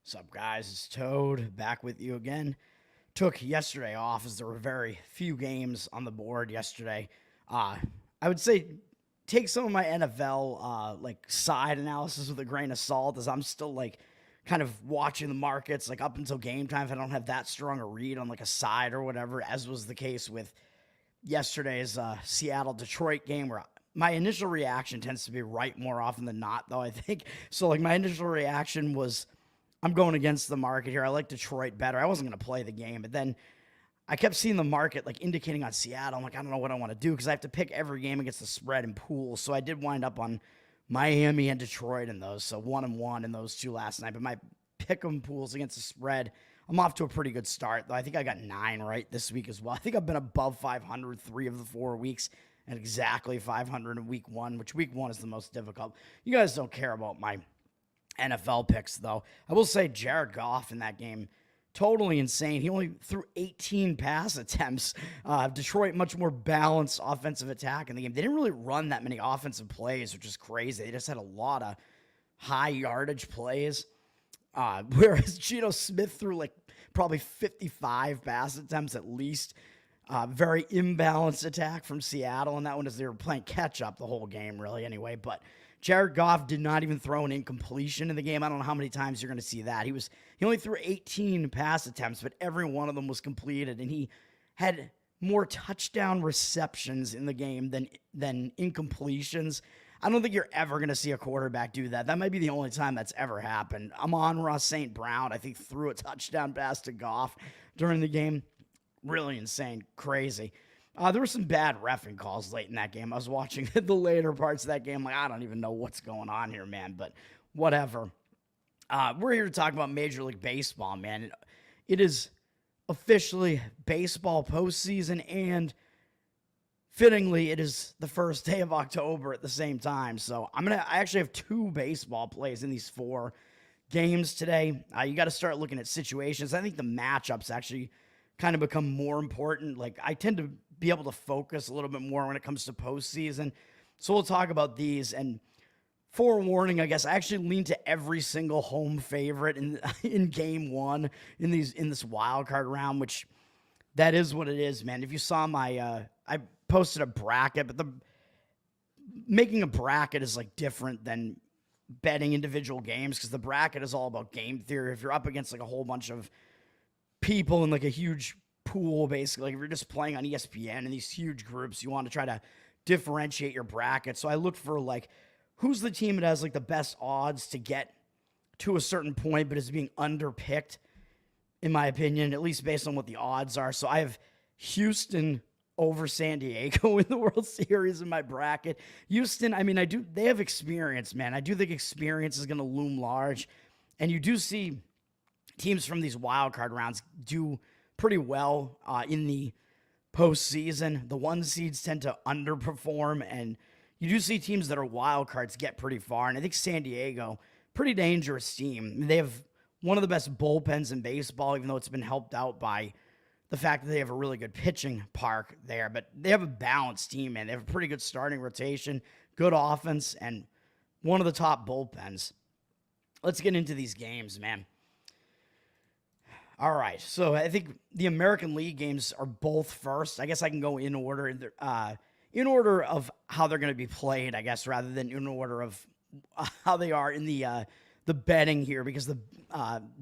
Sup, guys? It's Toad back with you again. Took yesterday off as there were very few games on the board yesterday. Uh, I would say take some of my NFL side analysis with a grain of salt, as I'm still kind of watching the markets up until game time. If I don't have that strong a read on a side or whatever, as was the case with yesterday's Seattle Detroit game, where my initial reaction tends to be right more often than not, though I think so. My initial reaction was, I'm going against the market here. I like Detroit better. I wasn't going to play the game, but then I kept seeing the market indicating on Seattle. I'm like, I don't know what I want to do because I have to pick every game against the spread and pools. So I did wind up on Miami and Detroit in those. So 1-1 in those two last night. But my pick 'em pools against the spread, I'm off to a pretty good start, though. I think I got 9 right this week as well. I think I've been above 500 3 of the 4 weeks and exactly 500 in week 1, which week 1 is the most difficult. You guys don't care about my NFL picks, though. I will say Jared Goff in that game, totally insane. He only threw 18 pass attempts. Detroit, much more balanced offensive attack in the game. They didn't really run that many offensive plays, which is crazy. They just had a lot of high yardage plays. Whereas Geno Smith threw probably 55 pass attempts at least. Very imbalanced attack from Seattle, and that one is they were playing catch up the whole game, really, anyway. But Jared Goff did not even throw an incompletion in the game. I don't know how many times you're going to see that. He only threw 18 pass attempts, but every one of them was completed, and he had more touchdown receptions in the game than incompletions. I don't think you're ever going to see a quarterback do that. That might be the only time that's ever happened. Amon-Ra St. Brown, I think, threw a touchdown pass to Goff during the game. Really insane, crazy. There were some bad reffing calls late in that game. I was watching the later parts of that game. I don't even know what's going on here, man, but whatever. We're here to talk about Major League Baseball, man. It is officially baseball postseason, and fittingly, it is the first day of October at the same time. So I actually have 2 baseball plays in these 4 games today. You got to start looking at situations. I think the matchups actually kind of become more important. I tend to be able to focus a little bit more when it comes to postseason. So we'll talk about these. And forewarning, I guess, I actually lean to every single home favorite in game 1 in this wild card round, which that is what it is, man. If you saw my, I posted a bracket, but making a bracket is different than betting individual games, because the bracket is all about game theory. If you're up against a whole bunch of people in a huge pool, basically, if you're just playing on ESPN in these huge groups, you want to try to differentiate your bracket. So I look for who's the team that has the best odds to get to a certain point but is being underpicked, in my opinion, at least based on what the odds are. So I have Houston over San Diego in the World Series in my bracket. Houston, they have experience, man. I do think experience is going to loom large, and you do see teams from these wild card rounds do pretty well in the postseason. The 1 seeds tend to underperform, and you do see teams that are wild cards get pretty far. And I think San Diego, pretty dangerous team. They have one of the best bullpens in baseball, even though it's been helped out by the fact that they have a really good pitching park there. But they have a balanced team, man. They have a pretty good starting rotation, good offense, and one of the top bullpens. Let's get into these games, man. All right, so I think the American League games are both first. I guess I can go in order of how they're going to be played, I guess, rather than in order of how they are in the betting here, because the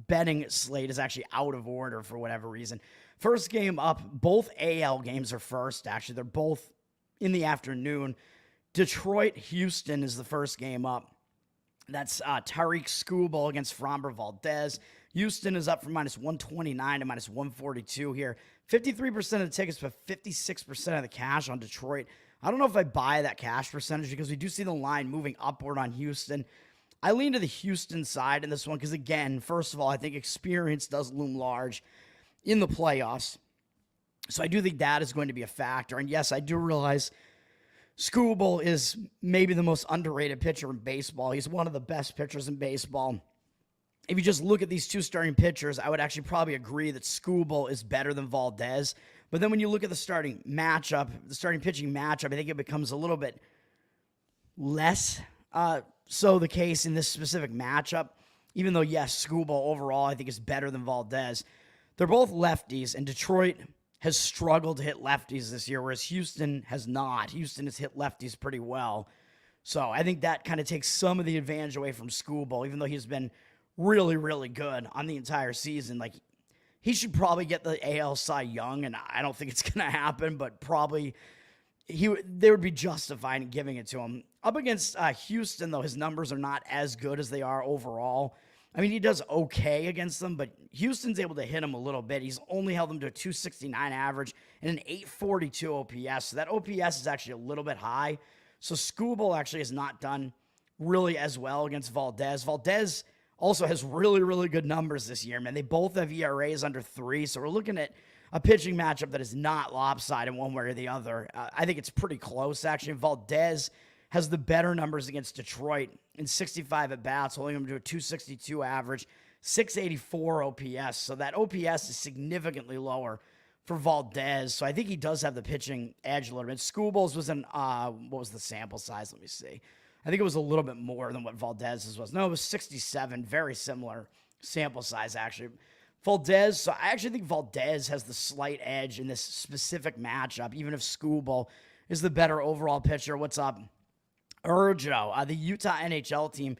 betting slate is actually out of order for whatever reason. First game up, both AL games are first, actually. They're both in the afternoon. Detroit-Houston is the first game up. That's Tariq Skubal against Framber Valdez. Houston is up from -129 to -142 here. 53% of the tickets, but 56% of the cash on Detroit. I don't know if I buy that cash percentage, because we do see the line moving upward on Houston. I lean to the Houston side in this one because, again, first of all, I think experience does loom large in the playoffs. So I do think that is going to be a factor. And yes, I do realize Skubal is maybe the most underrated pitcher in baseball. He's one of the best pitchers in baseball. If you just look at these 2 starting pitchers, I would actually probably agree that Skubal is better than Valdez. But then when you look at the starting pitching matchup, I think it becomes a little bit less so the case in this specific matchup. even though, yes, Skubal overall I think is better than Valdez. They're both lefties, and Detroit has struggled to hit lefties this year, whereas Houston has not. Houston has hit lefties pretty well. So I think that kind of takes some of the advantage away from Skubal, even though he's been really, really good on the entire season. Like, he should probably get the AL Cy Young, and I don't think it's going to happen, but probably they would be justified in giving it to him. Up against Houston, though, his numbers are not as good as they are overall. I mean, he does okay against them, but Houston's able to hit him a little bit. He's only held them to a 269 average and an 842 OPS. So that OPS is actually a little bit high. So Skubal actually has not done really as well against Valdez. Valdez also has really, really good numbers this year, man. They both have ERAs under 3, so we're looking at a pitching matchup that is not lopsided one way or the other. I think it's pretty close, actually. Valdez has the better numbers against Detroit in 65 at-bats, holding them to a 262 average, 684 OPS. So that OPS is significantly lower for Valdez. So I think he does have the pitching edge a little bit. Skubal's was what was the sample size? Let me see. I think it was a little bit more than what Valdez's was. No, it was 67. Very similar sample size, actually. Valdez, so I actually think Valdez has the slight edge in this specific matchup, even if Skubal is the better overall pitcher. What's up? Urjo, the Utah NHL team.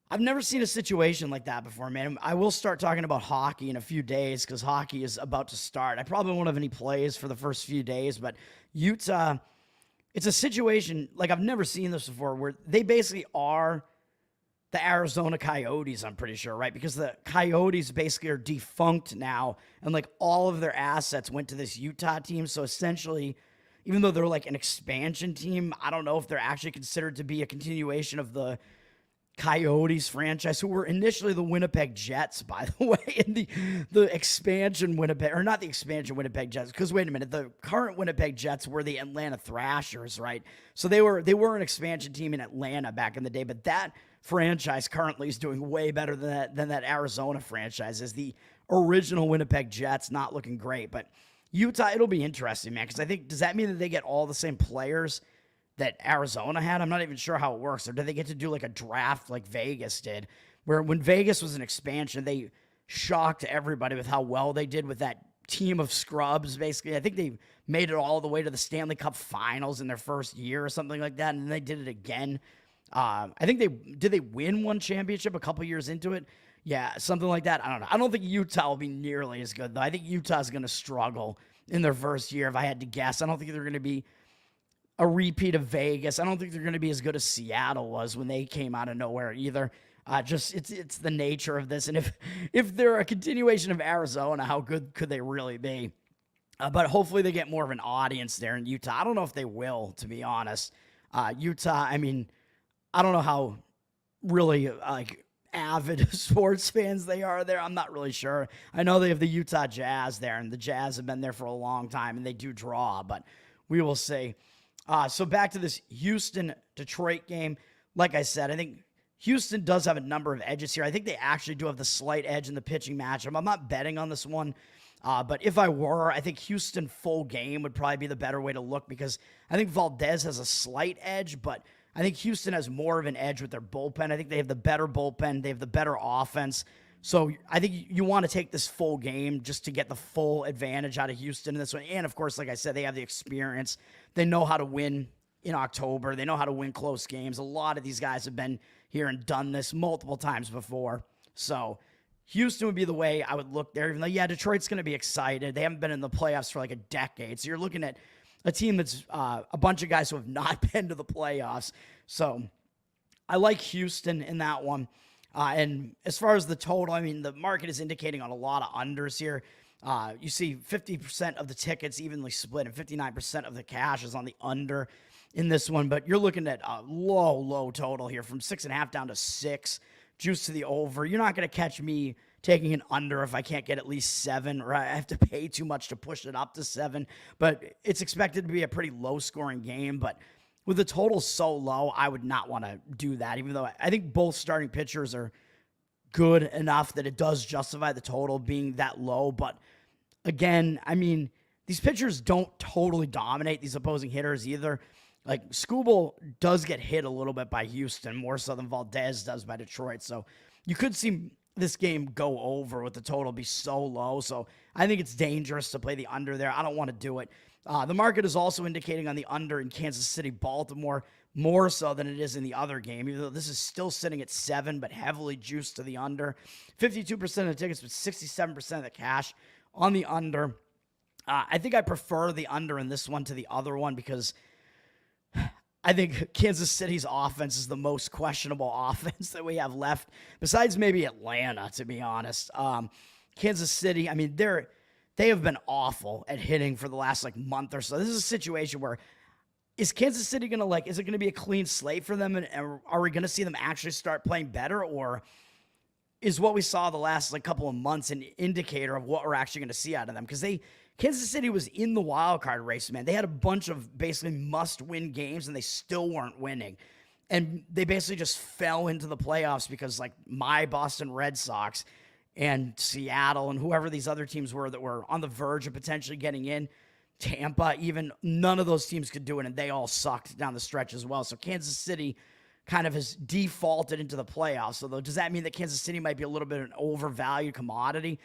I've never seen a situation like that before, man. I will start talking about hockey in a few days because hockey is about to start. I probably won't have any plays for the first few days, but Utah, it's a situation like I've never seen this before where they basically are the Arizona Coyotes, I'm pretty sure, right? Because the Coyotes basically are defunct now, and like all of their assets went to this Utah team. So essentially, even though they're like an expansion team, I don't know if they're actually considered to be a continuation of the Coyotes franchise, who were initially the Winnipeg Jets, by the way, and the expansion Winnipeg, or not the expansion Winnipeg Jets, because wait a minute, the current Winnipeg Jets were the Atlanta Thrashers, right? So they were an expansion team in Atlanta back in the day, but that franchise currently is doing way better than that Arizona franchise is. The original Winnipeg Jets not looking great, but Utah, it'll be interesting, man, because I think, does that mean that they get all the same players that Arizona had? I'm not even sure how it works. Or do they get to do like a draft like Vegas did, where when Vegas was an expansion, they shocked everybody with how well they did with that team of scrubs, basically. I think they made it all the way to the Stanley Cup finals in their first year or something like that, and then they did it again. I think did they win one championship a couple years into it? Yeah, something like that. I don't know. I don't think Utah will be nearly as good, though. I think Utah's going to struggle in their first year, if I had to guess. I don't think they're going to be a repeat of Vegas. I don't think they're going to be as good as Seattle was when they came out of nowhere either. It's the nature of this. And if they're a continuation of Arizona, how good could they really be? But hopefully they get more of an audience there in Utah. I don't know if they will, to be honest. Utah, I mean, I don't know how really avid sports fans they are there. I'm not really sure. I know they have the Utah Jazz there, and the Jazz have been there for a long time, and they do draw, but we will see. So back to this Houston-Detroit game. Like I said, I think Houston does have a number of edges here. I think they actually do have the slight edge in the pitching matchup. I'm not betting on this one, but if I were, I think Houston full game would probably be the better way to look, because I think Valdez has a slight edge, but I think Houston has more of an edge with their bullpen. I think they have the better bullpen. They have the better offense. So I think you want to take this full game just to get the full advantage out of Houston in this one. And, of course, like I said, they have the experience. They know how to win in October. They know how to win close games. A lot of these guys have been here and done this multiple times before. So Houston would be the way I would look there, even though, yeah, Detroit's going to be excited. They haven't been in the playoffs for like a decade. So you're looking at a team that's a bunch of guys who have not been to the playoffs. So I like Houston in that one. And as far as the total, I mean, the market is indicating on a lot of unders here. You see 50% of the tickets evenly split and 59% of the cash is on the under in this one. But you're looking at a low total here from 6.5 down to 6. Juice to the over. You're not going to catch me taking an under if I can't get at least 7, or I have to pay too much to push it up to 7. But it's expected to be a pretty low-scoring game. But with the total so low, I would not want to do that, even though I think both starting pitchers are good enough that it does justify the total being that low. But again, I mean, these pitchers don't totally dominate these opposing hitters either. Like, Skubal does get hit a little bit by Houston, more so than Valdez does by Detroit. So you could see this game go over with the total be so low. So I think it's dangerous to play the under there. I don't want to do it. The market is also indicating on the under in Kansas City, Baltimore, more so than it is in the other game, even though this is still sitting at 7, but heavily juiced to the under. 52% of the tickets, but 67% of the cash on the under. I think I prefer the under in this one to the other one because I think Kansas City's offense is the most questionable offense that we have left, besides maybe Atlanta, to be honest. Kansas City, I mean, they have been awful at hitting for the last month or so. This is a situation where is Kansas City going to is it going to be a clean slate for them? And are we going to see them actually start playing better? Or is what we saw the last couple of months an indicator of what we're actually going to see out of them? Because Kansas City was in the wild card race, man. They had a bunch of basically must-win games, and they still weren't winning. And they basically just fell into the playoffs because, my Boston Red Sox and Seattle and whoever these other teams were that were on the verge of potentially getting in, Tampa, even none of those teams could do it, and they all sucked down the stretch as well. So Kansas City kind of has defaulted into the playoffs. So does that mean that Kansas City might be a little bit of an overvalued commodity?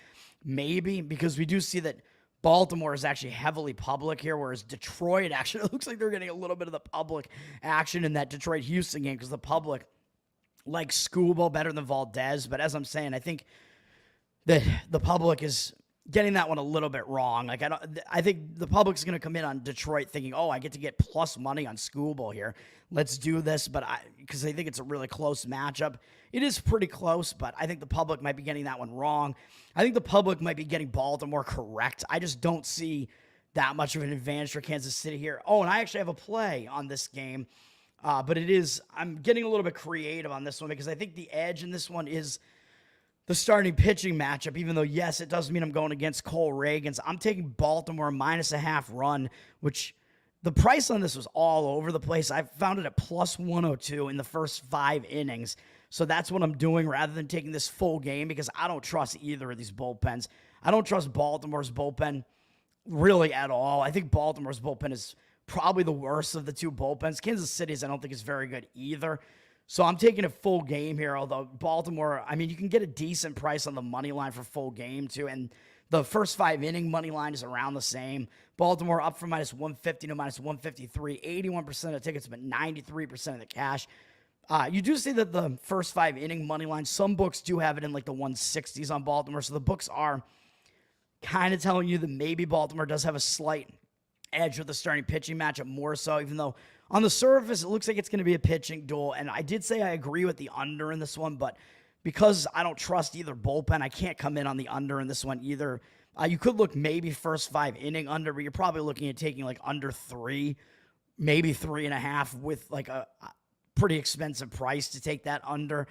Maybe, because we do see that Baltimore is actually heavily public here, whereas Detroit actually looks like they're getting a little bit of the public action in that Detroit-Houston game because the public likes Skubal better than Valdez. But as I'm saying, I think that the public is getting that one a little bit wrong. I think the public's going to come in on Detroit thinking, oh, I get to get plus money on Skubal here. Let's do this. But because I think it's a really close matchup. It is pretty close, but I think the public might be getting that one wrong. I think the public might be getting Baltimore correct. I just don't see that much of an advantage for Kansas City here. Oh, and I actually have a play on this game. But I'm getting a little bit creative on this one because I think the edge in this one is the starting pitching matchup, even though, yes, it does mean I'm going against Cole Reagans. I'm taking Baltimore -0.5 run, which the price on this was all over the place. I found it at plus 102 in the first 5 innings. So that's what I'm doing rather than taking this full game because I don't trust either of these bullpens. I don't trust Baltimore's bullpen really at all. I think Baltimore's bullpen is probably the worst of the two bullpens. Kansas City's I don't think is very good either. So I'm taking a full game here, although Baltimore, I mean, you can get a decent price on the money line for full game, too. And the first 5 inning money line is around the same. Baltimore up from -150 to -153. 81% of tickets, but 93% of the cash. You do see that the first 5 inning money line, some books do have it in the 160s on Baltimore. So the books are kind of telling you that maybe Baltimore does have a slight edge with the starting pitching matchup more so, even though on the surface, it looks like it's going to be a pitching duel, and I did say I agree with the under in this one, but because I don't trust either bullpen, I can't come in on the under in this one either. You could look maybe first 5 inning under, but you're probably looking at taking under 3, maybe 3.5 with a pretty expensive price to take that under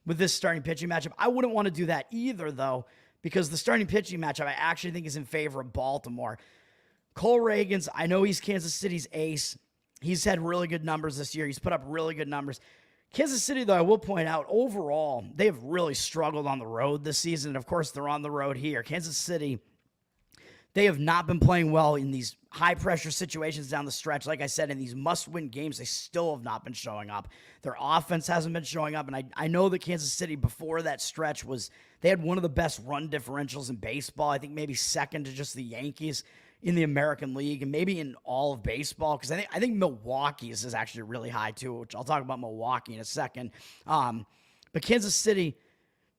with this starting pitching matchup. I wouldn't want to do that either, though, because the starting pitching matchup I actually think is in favor of Baltimore. Cole Reagans, I know he's Kansas City's ace. He's had really good numbers this year. He's put up really good numbers. Kansas City, though, I will point out, overall, they have really struggled on the road this season. And, of course, they're on the road here. Kansas City, they have not been playing well in these high-pressure situations down the stretch. Like I said, in these must-win games, they still have not been showing up. Their offense hasn't been showing up. And I know that Kansas City, before that stretch, they had one of the best run differentials in baseball. I think maybe second to just the Yankees in the American League and maybe in all of baseball, because I think Milwaukee's is actually really high too, which I'll talk about Milwaukee in a second. But Kansas City,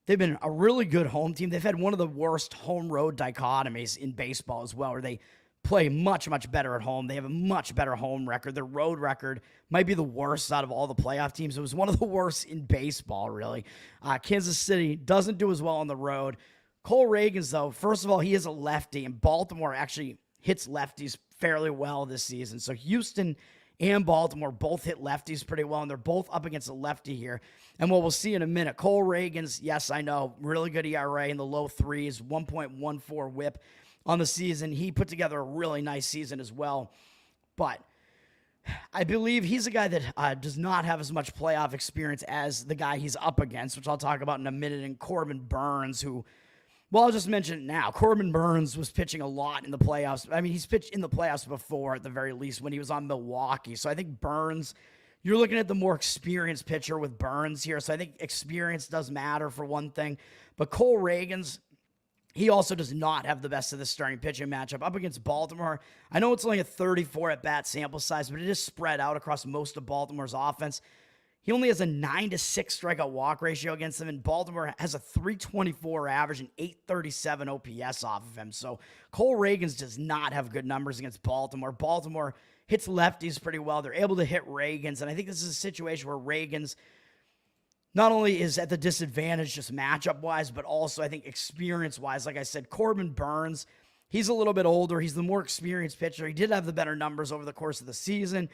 they've been a really good home team. They've had one of the worst home-road dichotomies in baseball as well, where they play much, much better at home. They have a much better home record. Their road record might be the worst out of all the playoff teams. It was one of the worst in baseball, really. Kansas City doesn't do as well on the road. Cole Reagans, though, first of all, he is a lefty, and Baltimore actually hits lefties fairly well this season. So Houston and Baltimore both hit lefties pretty well, and they're both up against a lefty here. And what we'll see in a minute, Cole Reagans, yes, I know, really good ERA in the low 3s, 1.14 whip on the season. He put together a really nice season as well. But I believe he's a guy that does not have as much playoff experience as the guy he's up against, which I'll talk about in a minute, and Corbin Burns, who, well, I'll just mention it now. Corbin Burns was pitching a lot in the playoffs. I mean, he's pitched in the playoffs before, at the very least, when he was on Milwaukee. So I think Burns You're looking at the more experienced pitcher with Burns here, so I think experience does matter for one thing. But Cole Reagans, he also does not have the best of the starting pitching matchup up against Baltimore. I know it's only a 34 at-bat sample size, but it is spread out across most of Baltimore's offense. He only has a 9-6 strikeout walk ratio against them, and Baltimore has a 324 average and 837 OPS off of him. So Cole Reagans does not have good numbers against Baltimore. Baltimore hits lefties pretty well. They're able to hit Reagans, and I think this is a situation where Reagans not only is at the disadvantage just matchup-wise, but also I think experience-wise. Like I said, Corbin Burns, he's a little bit older. He's the more experienced pitcher. He did have the better numbers over the course of the season.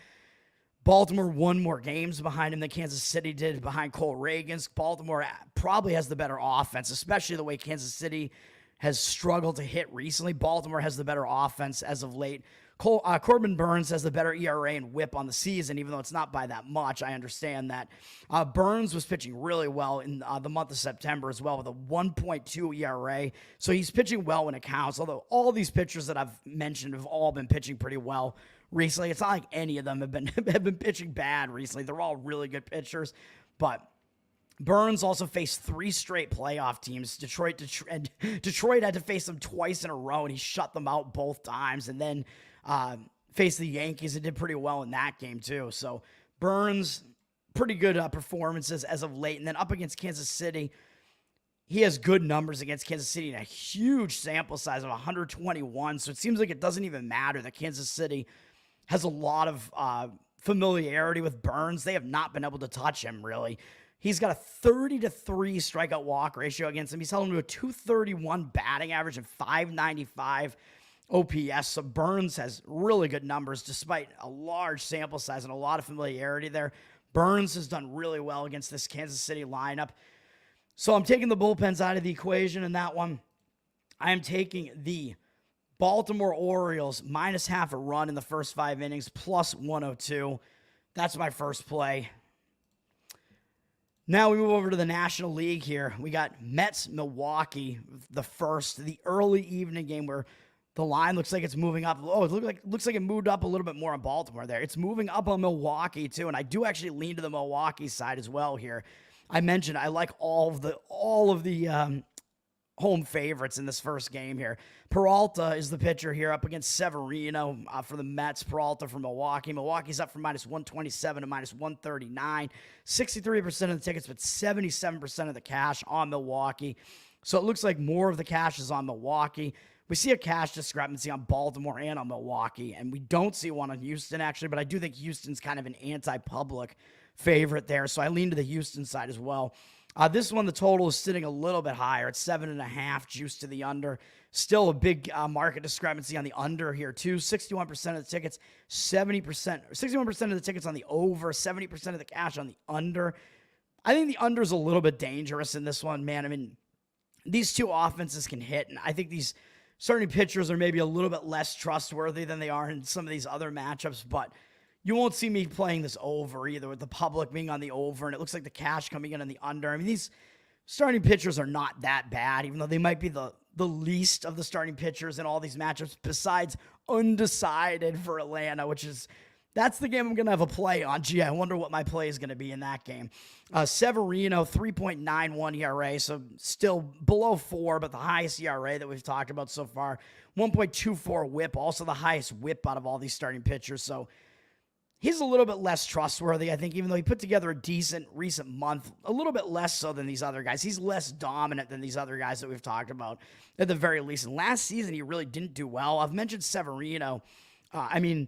Baltimore won more games behind him than Kansas City did behind Cole Reagans. Baltimore probably has the better offense, especially the way Kansas City has struggled to hit recently. Baltimore has the better offense as of late. Corbin Burns has the better ERA and whip on the season, even though it's not by that much. I understand that. Burns was pitching really well in the month of September as well with a 1.2 ERA. So he's pitching well when it counts, although all these pitchers that I've mentioned have all been pitching pretty well recently. It's not like any of them have been pitching bad recently. They're all really good pitchers, but Burns also faced 3 straight playoff teams. Detroit had to face them twice in a row, and he shut them out both times. And then faced the Yankees and did pretty well in that game too. So Burns, pretty good performances as of late. And then up against Kansas City, he has good numbers against Kansas City and a huge sample size of 121. So it seems like it doesn't even matter that Kansas City has a lot of familiarity with Burns. They have not been able to touch him, really. He's got a 30-3 strikeout walk ratio against him. He's held him to a 231 batting average and 595 OPS. So Burns has really good numbers despite a large sample size and a lot of familiarity there. Burns has done really well against this Kansas City lineup. So I'm taking the bullpens out of the equation in that one. I am taking the Baltimore Orioles minus half a run in the first 5 innings, plus 102. That's my first play. Now we move over to the National League here. We got Mets-Milwaukee, the early evening game where the line looks like it's moving up. Oh, it looks like it moved up a little bit more on Baltimore there. It's moving up on Milwaukee too, and I do actually lean to the Milwaukee side as well here. I mentioned I like all of the home favorites in this first game here. Peralta is the pitcher here up against Severino for the Mets. Peralta from Milwaukee. Milwaukee's up from minus 127 to minus 139. 63% of the tickets, but 77% of the cash on Milwaukee. So it looks like more of the cash is on Milwaukee. We see a cash discrepancy on Baltimore and on Milwaukee, and we don't see one on Houston, actually, but I do think Houston's kind of an anti-public favorite there, so I lean to the Houston side as well. This one, the total is sitting a little bit higher. It's 7.5 juice to the under. Still a big market discrepancy on the under here, too. 61% of the tickets, 61% of the tickets on the over, 70% of the cash on the under. I think the under is a little bit dangerous in this one, man. I mean, these two offenses can hit, and I think these starting pitchers are maybe a little bit less trustworthy than they are in some of these other matchups, but you won't see me playing this over either, with the public being on the over, and it looks like the cash coming in on the under. I mean, these starting pitchers are not that bad, even though they might be the least of the starting pitchers in all these matchups, besides undecided for Atlanta, that's the game I'm going to have a play on. Gee, I wonder what my play is going to be in that game. Severino, 3.91 ERA, so still below 4, but the highest ERA that we've talked about so far. 1.24 whip, also the highest whip out of all these starting pitchers. So he's a little bit less trustworthy, I think, even though he put together a decent recent month, a little bit less so than these other guys. He's less dominant than these other guys that we've talked about at the very least. And last season, he really didn't do well. I've mentioned Severino. I mean,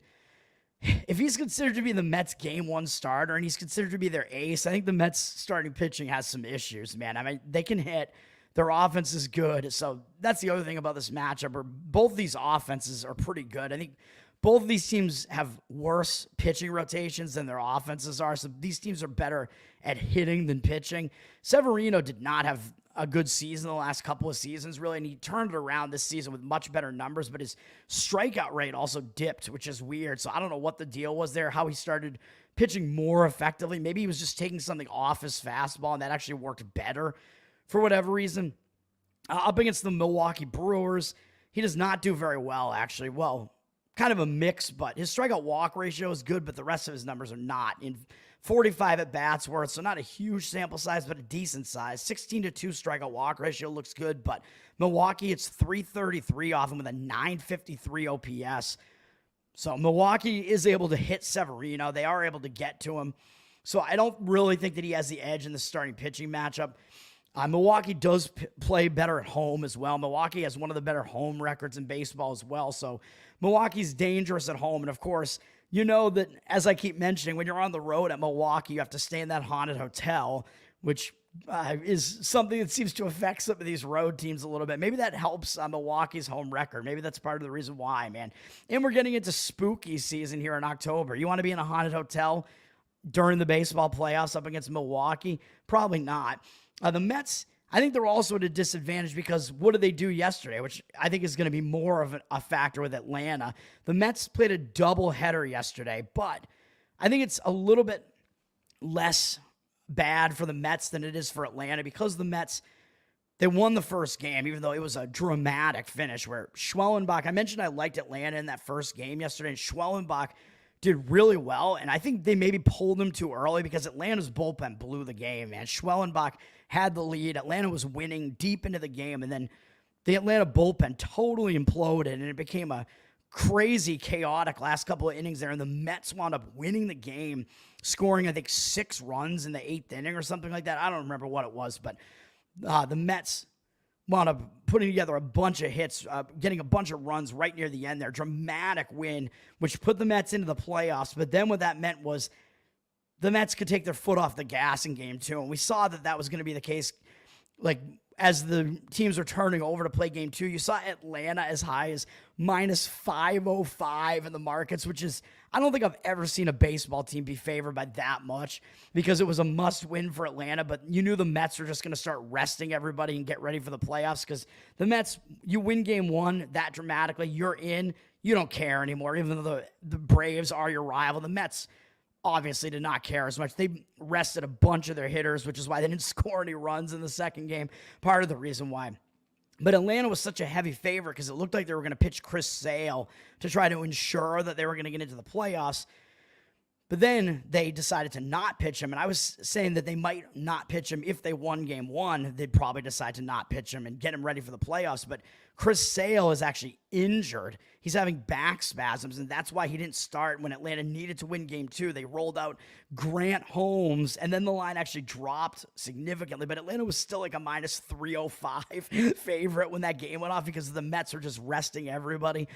if he's considered to be the Mets' game one starter and he's considered to be their ace, I think the Mets' starting pitching has some issues, man. I mean, they can hit. Their offense is good. So that's the other thing about this matchup, where both these offenses are pretty good. I think both of these teams have worse pitching rotations than their offenses are, so these teams are better at hitting than pitching. Severino did not have a good season the last couple of seasons, really, and he turned it around this season with much better numbers, but his strikeout rate also dipped, which is weird. So I don't know what the deal was there, how he started pitching more effectively. Maybe he was just taking something off his fastball, and that actually worked better for whatever reason. Up against the Milwaukee Brewers, he does not do very well, actually. Well, kind of a mix, but his strikeout walk ratio is good, but the rest of his numbers are not. In 45 at bats worth, so not a huge sample size, but a decent size. 16-2 strikeout walk ratio looks good, but Milwaukee, it's 333 off him with a 953 OPS. So Milwaukee is able to hit Severino. They are able to get to him. So I don't really think that he has the edge in the starting pitching matchup. Milwaukee does play better at home as well. Milwaukee has one of the better home records in baseball as well. So Milwaukee's dangerous at home. And of course, you know that, as I keep mentioning, when you're on the road at Milwaukee, you have to stay in that haunted hotel, which is something that seems to affect some of these road teams a little bit. Maybe that helps Milwaukee's home record. Maybe that's part of the reason why, man. And we're getting into spooky season here in October. You want to be in a haunted hotel during the baseball playoffs up against Milwaukee? Probably not. The Mets, I think they're also at a disadvantage because what did they do yesterday, which I think is going to be more of a factor with Atlanta. The Mets played a doubleheader yesterday, but I think it's a little bit less bad for the Mets than it is for Atlanta because the Mets, they won the first game, even though it was a dramatic finish where Schwellenbach, I mentioned I liked Atlanta in that first game yesterday, and Schwellenbach did really well, and I think they maybe pulled him too early because Atlanta's bullpen blew the game, man. Schwellenbach had the lead. Atlanta was winning deep into the game, and then the Atlanta bullpen totally imploded, and it became a crazy, chaotic last couple of innings there, and the Mets wound up winning the game, scoring, I think, 6 runs in the 8th inning or something like that. I don't remember what it was, but the Mets wound up putting together a bunch of hits, getting a bunch of runs right near the end there. Dramatic win, which put the Mets into the playoffs. But then what that meant was the Mets could take their foot off the gas in game 2. And we saw that that was going to be the case, like, as the teams are turning over to play game 2. You saw Atlanta as high as minus 505 in the markets, which is, I don't think I've ever seen a baseball team be favored by that much because it was a must win for Atlanta, but you knew the Mets were just going to start resting everybody and get ready for the playoffs because the Mets, you win game 1 that dramatically, you're in, you don't care anymore, even though the Braves are your rival. The Mets obviously did not care as much. They rested a bunch of their hitters, which is why they didn't score any runs in the second game. Part of the reason why. But Atlanta was such a heavy favorite because it looked like they were going to pitch Chris Sale to try to ensure that they were going to get into the playoffs. But then they decided to not pitch him, and I was saying that they might not pitch him if they won game 1. They'd probably decide to not pitch him and get him ready for the playoffs. But Chris Sale is actually injured. He's having back spasms, and that's why he didn't start when Atlanta needed to win game 2. They rolled out Grant Holmes, and then the line actually dropped significantly. But Atlanta was still like a minus 305 favorite when that game went off because the Mets were just resting everybody.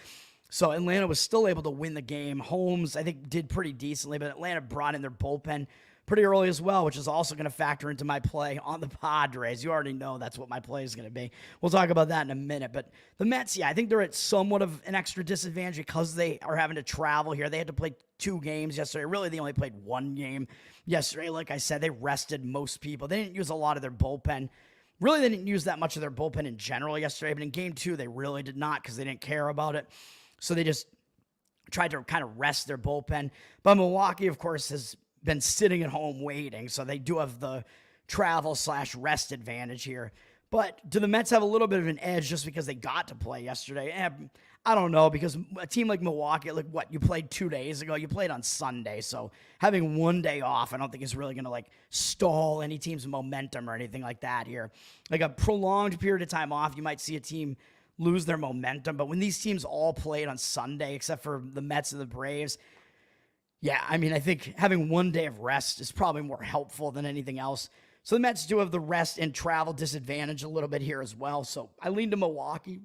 So Atlanta was still able to win the game. Holmes, I think, did pretty decently, but Atlanta brought in their bullpen pretty early as well, which is also going to factor into my play on the Padres. You already know that's what my play is going to be. We'll talk about that in a minute. But the Mets, yeah, I think they're at somewhat of an extra disadvantage because they are having to travel here. They had to play 2 games yesterday. Really, they only played 1 game yesterday. Like I said, they rested most people. They didn't use a lot of their bullpen. Really, they didn't use that much of their bullpen in general yesterday, but in game 2, they really did not because they didn't care about it. So they just tried to kind of rest their bullpen. But Milwaukee, of course, has been sitting at home waiting. So they do have the travel/rest advantage here. But do the Mets have a little bit of an edge just because they got to play yesterday? I don't know, because a team like Milwaukee, like what, you played 2 days ago? You played on Sunday. So having 1 day off, I don't think is really going to like stall any team's momentum or anything like that here. Like a prolonged period of time off, you might see a team lose their momentum. But when these teams all played on Sunday, except for the Mets and the Braves, yeah, I mean, I think having 1 day of rest is probably more helpful than anything else. So the Mets do have the rest and travel disadvantage a little bit here as well. So I lean to Milwaukee,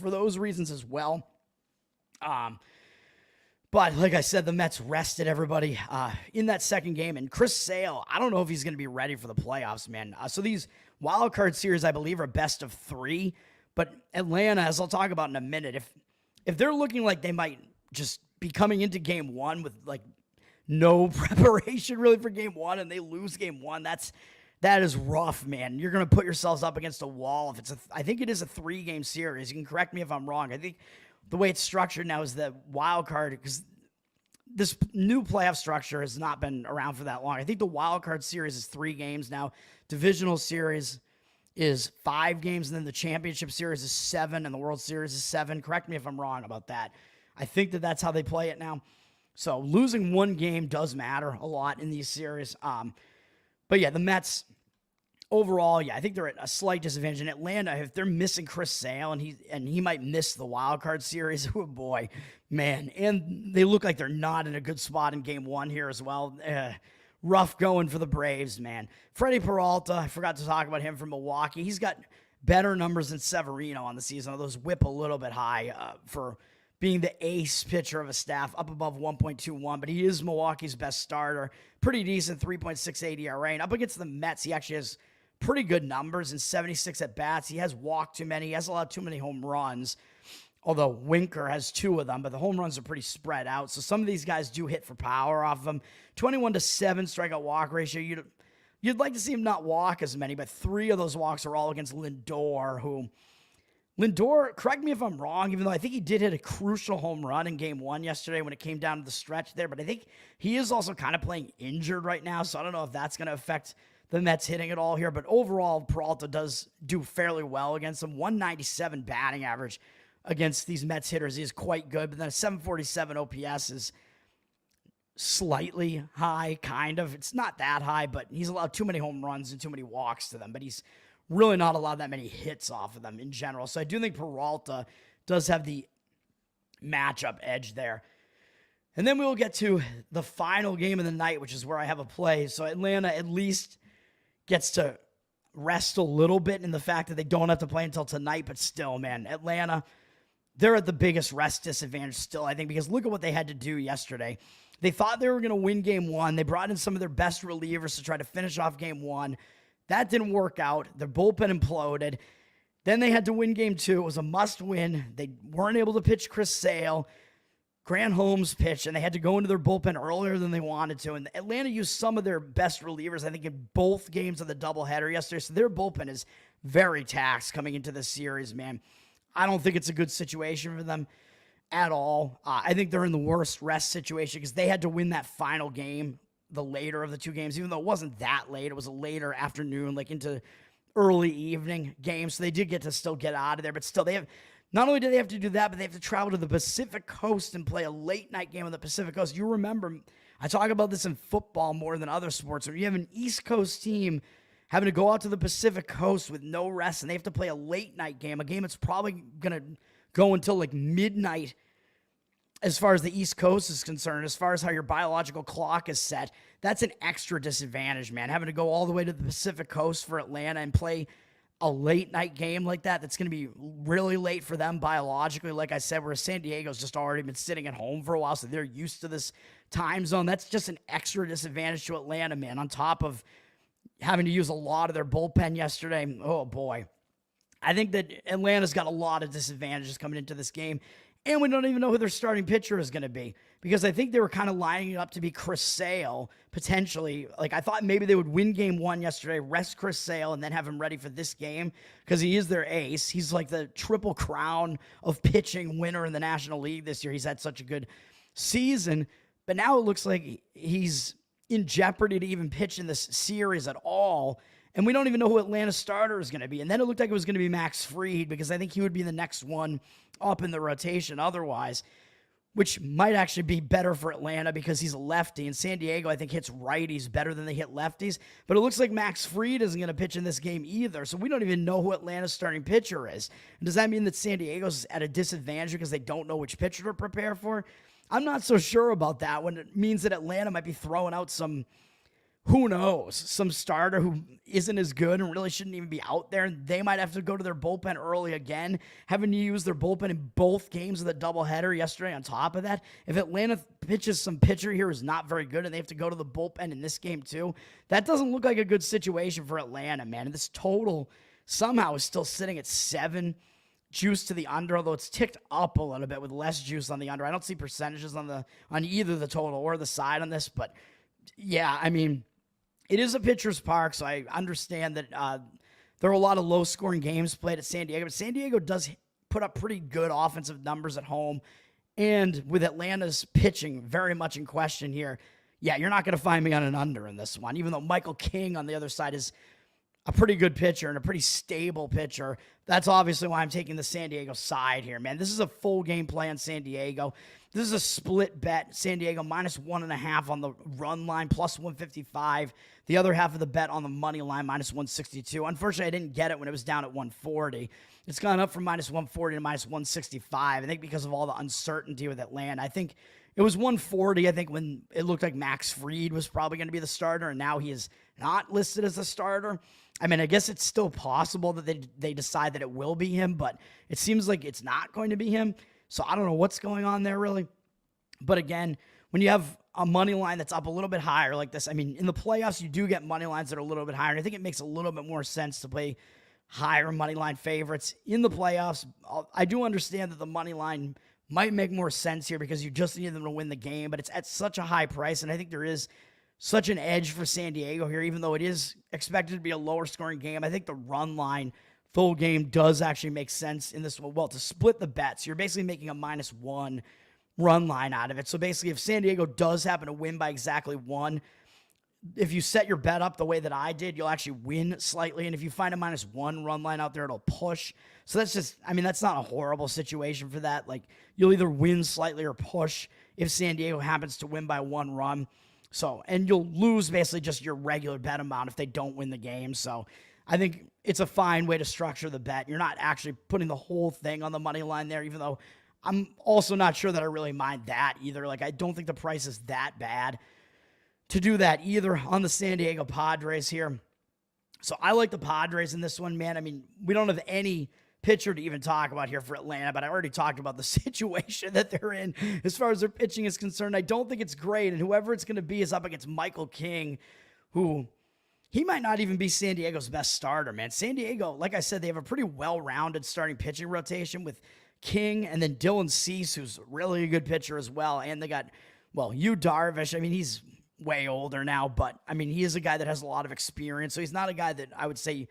for those reasons as well. But like I said, the Mets rested everybody in that second game. And Chris Sale, I don't know if he's going to be ready for the playoffs, man. So these wild card series, I believe, are best of 3. But Atlanta, as I'll talk about in a minute, if they're looking like they might just be coming into game 1 with like no preparation really for game 1 and they lose game 1, that is rough, man. You're going to put yourselves up against a wall. I think it is a 3-game series. You can correct me if I'm wrong. I think the way it's structured now is the wild card, because this new playoff structure has not been around for that long. I think the wild card series is 3 games now. Divisional series is 5 games, and then the championship series is 7, and the World Series is 7. Correct me if I'm wrong about that. I think that that's how they play it now. So losing one game does matter a lot in these series. But yeah, the Mets overall, yeah, I think they're at a slight disadvantage. In Atlanta, if they're missing Chris Sale and he might miss the wild card series, oh boy, man. And they look like they're not in a good spot in game one here as well. Rough going for the Braves, man. Freddie Peralta, I forgot to talk about him from Milwaukee. He's got better numbers than Severino on the season. Those whip a little bit high for being the ace pitcher of a staff, up above 1.21, but he is Milwaukee's best starter. Pretty decent 3.68 ERA. And up against the Mets, he actually has pretty good numbers in 76 at-bats. He has walked too many. He has allowed too many home runs, although Winker has 2 of them, but the home runs are pretty spread out. So some of these guys do hit for power off of him. 21-7 strikeout walk ratio. You'd like to see him not walk as many, but 3 of those walks are all against Lindor, who... Lindor, correct me if I'm wrong, even though I think he did hit a crucial home run in game 1 yesterday when it came down to the stretch there, but I think he is also kind of playing injured right now, so I don't know if that's going to affect the Mets hitting it all here, but overall, Peralta does do fairly well against them. 197 batting average against these Mets hitters is quite good, but then a 747 OPS is slightly high, kind of. It's not that high, but he's allowed too many home runs and too many walks to them, but he's really not allowed that many hits off of them in general. So I do think Peralta does have the matchup edge there. And then we will get to the final game of the night, which is where I have a play. So Atlanta at least gets to rest a little bit in the fact that they don't have to play until tonight, but still, man, Atlanta, they're at the biggest rest disadvantage still, I think, because look at what they had to do yesterday. They thought they were going to win game 1. They brought in some of their best relievers to try to finish off game 1. That didn't work out. Their bullpen imploded. Then they had to win game 2. It was a must-win. They weren't able to pitch Chris Sale. Grant Holmes pitched, and they had to go into their bullpen earlier than they wanted to. And Atlanta used some of their best relievers, I think, in both games of the doubleheader yesterday. So their bullpen is very taxed coming into this series, man. I don't think it's a good situation for them at all. I think they're in the worst rest situation because they had to win that final game, the later of the 2 games, even though it wasn't that late. It was a later afternoon, like into early evening game. So they did get to still get out of there, but still they have, not only do they have to do that, but they have to travel to the Pacific Coast and play a late night game on the Pacific Coast. You remember, I talk about this in football more than other sports, where you have an East Coast team having to go out to the Pacific Coast with no rest, and they have to play a late night game, a game that's probably going to go until like midnight as far as the East Coast is concerned, as far as how your biological clock is set. That's an extra disadvantage, man. Having to go all the way to the Pacific Coast for Atlanta and play a late night game like that, that's going to be really late for them biologically. Like I said, where San Diego's just already been sitting at home for a while, so they're used to this time zone. That's just an extra disadvantage to Atlanta, man, on top of having to use a lot of their bullpen yesterday. Oh, boy. I think that Atlanta's got a lot of disadvantages coming into this game. And we don't even know who their starting pitcher is going to be, because I think they were kind of lining it up to be Chris Sale, potentially. Like, I thought maybe they would win game 1 yesterday, rest Chris Sale, and then have him ready for this game, because he is their ace. He's like the triple crown of pitching winner in the National League this year. He's had such a good season, but now it looks like he's in jeopardy to even pitch in this series at all. And we don't even know who Atlanta's starter is going to be. And then it looked like it was going to be Max Fried, because I think he would be the next one up in the rotation otherwise, which might actually be better for Atlanta because he's a lefty. And San Diego, I think, hits righties better than they hit lefties. But it looks like Max Fried isn't going to pitch in this game either. So we don't even know who Atlanta's starting pitcher is. And does that mean that San Diego's at a disadvantage because they don't know which pitcher to prepare for? I'm not so sure about that, when it means that Atlanta might be throwing out some, who knows, some starter who isn't as good and really shouldn't even be out there. And they might have to go to their bullpen early again, having to use their bullpen in both games of the doubleheader yesterday on top of that. If Atlanta pitches some pitcher here who's not very good and they have to go to the bullpen in this game too, that doesn't look like a good situation for Atlanta, man. And this total somehow is still sitting at 7. Juice to the under, although it's ticked up a little bit with less juice on the under. I don't see percentages on either the total or the side on this, but yeah, I mean, it is a pitcher's park, so I understand that there are a lot of low-scoring games played at San Diego, but San Diego does put up pretty good offensive numbers at home, and with Atlanta's pitching very much in question here, yeah, you're not going to find me on an under in this one, even though Michael King on the other side is a pretty good pitcher and a pretty stable pitcher. That's obviously why I'm taking the San Diego side here, man. This is a full game play on San Diego. This is a split bet. San Diego -1.5 on the run line, +155. The other half of the bet on the money line, -162. Unfortunately, I didn't get it when it was down at 140. It's gone up from -140 to -165. I think because of all the uncertainty with Atlanta. I think it was 140, I think, when it looked like Max Fried was probably going to be the starter, and now he is not listed as a starter. I mean, I guess it's still possible that they decide that it will be him, but it seems like it's not going to be him. So I don't know what's going on there, really. But again, when you have a money line that's up a little bit higher like this, I mean, in the playoffs, you do get money lines that are a little bit higher. And I think it makes a little bit more sense to play higher money line favorites in the playoffs. I do understand that the money line might make more sense here because you just need them to win the game, but it's at such a high price, and I think there is such an edge for San Diego here, even though it is expected to be a lower scoring game. I think the run line full game does actually make sense in this one. Well, to split the bets, you're basically making a -1 run line out of it. So basically, if San Diego does happen to win by exactly 1, if you set your bet up the way that I did, you'll actually win slightly. And if you find a -1 run line out there, it'll push. So that's just, I mean, that's not a horrible situation for that. Like, you'll either win slightly or push if San Diego happens to win by 1 run. So, and you'll lose basically just your regular bet amount if they don't win the game. So I think it's a fine way to structure the bet. You're not actually putting the whole thing on the money line there, even though I'm also not sure that I really mind that either. Like, I don't think the price is that bad to do that either on the San Diego Padres here. So I like the Padres in this one, man. I mean, we don't have any pitcher to even talk about here for Atlanta, but I already talked about the situation that they're in as far as their pitching is concerned. I don't think it's great, and whoever it's going to be is up against Michael King, who he might not even be San Diego's best starter, man. San Diego, like I said, they have a pretty well-rounded starting pitching rotation with King and then Dylan Cease, who's really a good pitcher as well, and they got, well, Yu Darvish. I mean, he's way older now, but I mean, he is a guy that has a lot of experience, so he's not a guy that I would say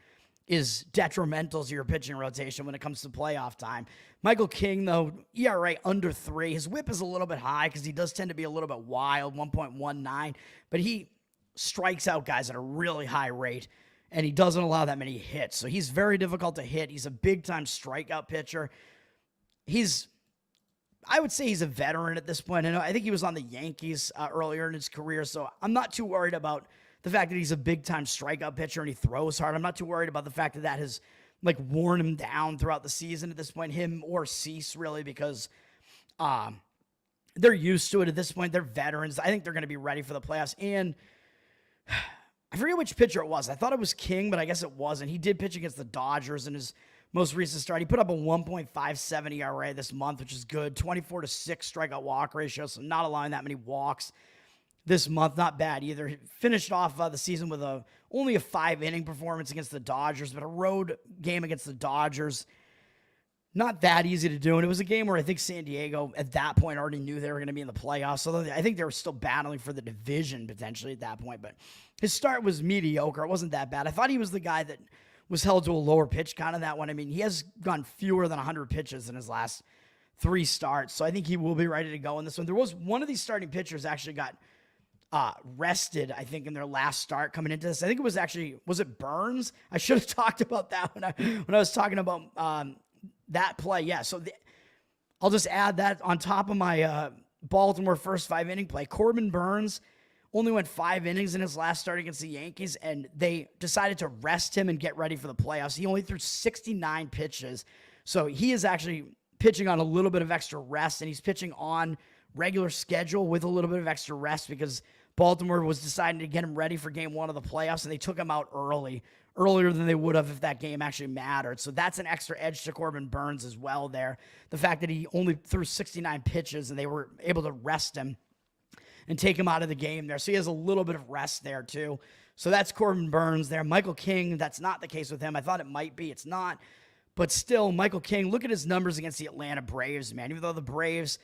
is detrimental to your pitching rotation when it comes to playoff time. Michael King, though, ERA under 3. His whip is a little bit high because he does tend to be a little bit wild, 1.19, but he strikes out guys at a really high rate, and he doesn't allow that many hits, so he's very difficult to hit. He's a big-time strikeout pitcher. I would say he's a veteran at this point. I think he was on the Yankees earlier in his career, so I'm not too worried about the fact that he's a big-time strikeout pitcher and he throws hard. I'm not too worried about the fact that that has, like, worn him down throughout the season at this point, him or Cease, really, because they're used to it at this point. They're veterans. I think they're going to be ready for the playoffs. And I forget which pitcher it was. I thought it was King, but I guess it wasn't. He did pitch against the Dodgers in his most recent start. He put up a 1.57 ERA this month, which is good. 24-6 strikeout walk ratio, so not allowing that many walks this month. Not bad either. He finished off the season with only a 5-inning performance against the Dodgers, but a road game against the Dodgers, not that easy to do. And it was a game where I think San Diego at that point already knew they were going to be in the playoffs. So I think they were still battling for the division potentially at that point. But his start was mediocre. It wasn't that bad. I thought he was the guy that was held to a lower pitch count in that one. I mean, he has gone fewer than 100 pitches in his last 3 starts. So I think he will be ready to go in this one. There was one of these starting pitchers actually got rested, I think, in their last start coming into this. I think it was actually, was it Burns? I should have talked about that when I was talking about that play. Yeah, so I'll just add that on top of my Baltimore first 5-inning play. Corbin Burns only went 5 innings in his last start against the Yankees, and they decided to rest him and get ready for the playoffs. He only threw 69 pitches, so he is actually pitching on a little bit of extra rest, and he's pitching on regular schedule with a little bit of extra rest because Baltimore was deciding to get him ready for game 1 of the playoffs, and they took him out earlier than they would have if that game actually mattered. So that's an extra edge to Corbin Burns as well there. The fact that he only threw 69 pitches and they were able to rest him and take him out of the game there. So he has a little bit of rest there too. So that's Corbin Burns there. Michael King, that's not the case with him. I thought it might be. It's not. But still, Michael King, look at his numbers against the Atlanta Braves, man. Even though the Braves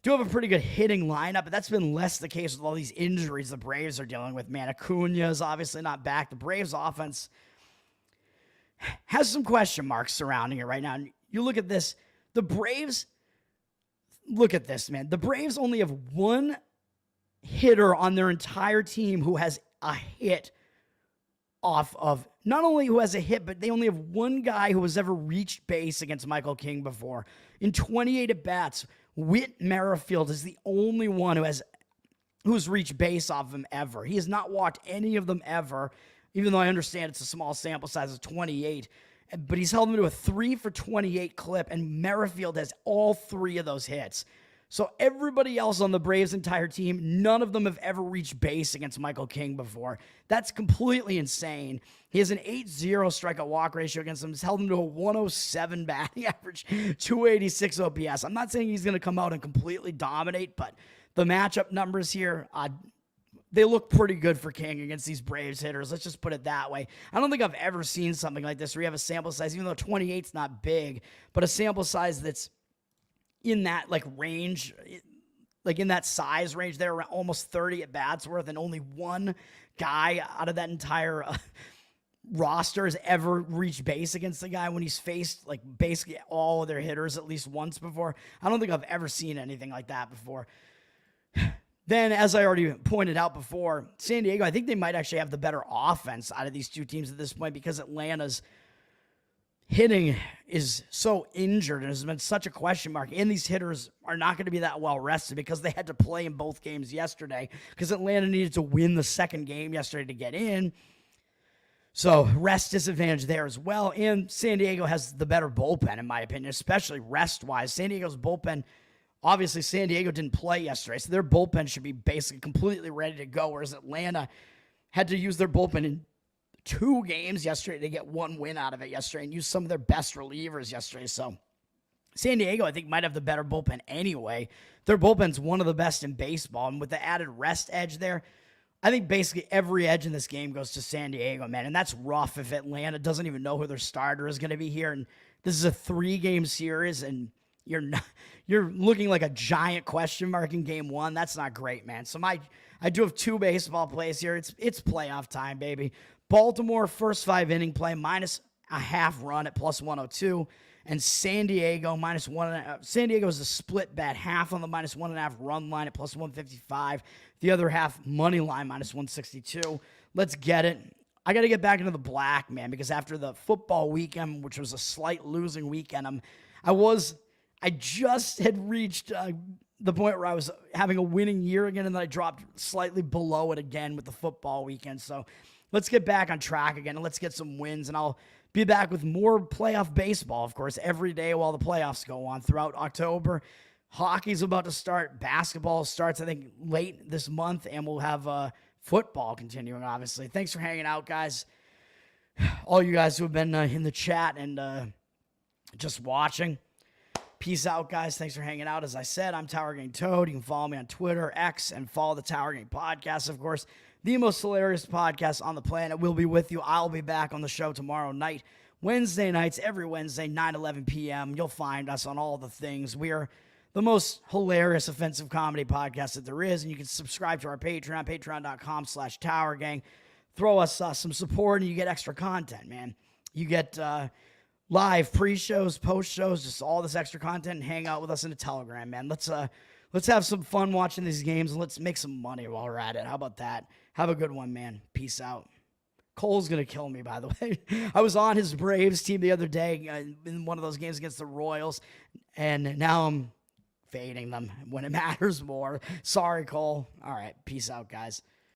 do have a pretty good hitting lineup, but that's been less the case with all these injuries the Braves are dealing with, man. Acuna is obviously not back. The Braves offense has some question marks surrounding it right now. And you look at this, the Braves, look at this, man. The Braves only have one hitter on their entire team who has a hit off of not only who has a hit, but they only have one guy who has ever reached base against Michael King before. In 28 at-bats, Whit Merrifield is the only one who's reached base off of him ever. He has not walked any of them ever, even though I understand it's a small sample size of 28. But he's held him to a 3 for 28 clip, and Merrifield has all 3 of those hits. So everybody else on the Braves' entire team, none of them have ever reached base against Michael King before. That's completely insane. He has an 8.0 strikeout walk ratio against him. He's held him to a 107 batting average, 286 OPS. I'm not saying he's going to come out and completely dominate, but the matchup numbers here, they look pretty good for King against these Braves hitters. Let's just put it that way. I don't think I've ever seen something like this where you have a sample size, even though 28's not big, but a sample size that's in that range, like in that size range there, around almost 30 at-bats worth, and only one guy out of that entire roster has ever reached base against the guy when he's faced basically all of their hitters at least once before. I don't think I've ever seen anything like that before. Then, as I already pointed out before, San Diego, I think they might actually have the better offense out of these two teams at this point because Atlanta's hitting is so injured and has been such a question mark. And these hitters are not going to be that well rested because they had to play in both games yesterday because Atlanta needed to win the second game yesterday to get in. So rest disadvantage there as well. And San Diego has the better bullpen, in my opinion, especially rest-wise. San Diego's bullpen, obviously San Diego didn't play yesterday, so their bullpen should be basically completely ready to go, whereas Atlanta had to use their bullpen in 2 games yesterday to get 1 win out of it yesterday and use some of their best relievers yesterday. So San Diego, I think, might have the better bullpen anyway. Their bullpen's one of the best in baseball, and with the added rest edge there, I think basically every edge in this game goes to San Diego, man, and that's rough if Atlanta doesn't even know who their starter is going to be here, and this is a 3-game series, and you're looking like a giant question mark in game 1. That's not great, man. So I do have 2 baseball plays here. It's playoff time, baby. Baltimore, first 5-inning play, -0.5 run at +102. And San Diego, -1.5. San Diego is a split bet, half on the -1.5 run line at +155. The other half, money line, -162. Let's get it. I got to get back into the black, man, because after the football weekend, which was a slight losing weekend, I just had reached the point where I was having a winning year again, and then I dropped slightly below it again with the football weekend. So let's get back on track again, and let's get some wins, and I'll be back with more playoff baseball, of course, every day while the playoffs go on throughout October. Hockey's about to start. Basketball starts, I think, late this month, and we'll have football continuing, obviously. Thanks for hanging out, guys. All you guys who have been in the chat and just watching. Peace out, guys. Thanks for hanging out. As I said, I'm Tower Gang Toad. You can follow me on Twitter, X, and follow the Tower Gang Podcast, of course. The most hilarious podcast on the planet. We'll be with you. I'll be back on the show tomorrow night. Wednesday nights, every Wednesday, 9-11 p.m. You'll find us on all the things. We are the most hilarious offensive comedy podcast that there is, and you can subscribe to our Patreon, patreon.com/TowerGang. Throw us some support, and you get extra content, man. You get live pre-shows, post-shows, just all this extra content, and hang out with us in a Telegram, man. Let's have some fun watching these games, and let's make some money while we're at it. How about that? Have a good one, man. Peace out. Cole's going to kill me, by the way. I was on his Braves team the other day in one of those games against the Royals, and now I'm fading them when it matters more. Sorry, Cole. All right, peace out, guys.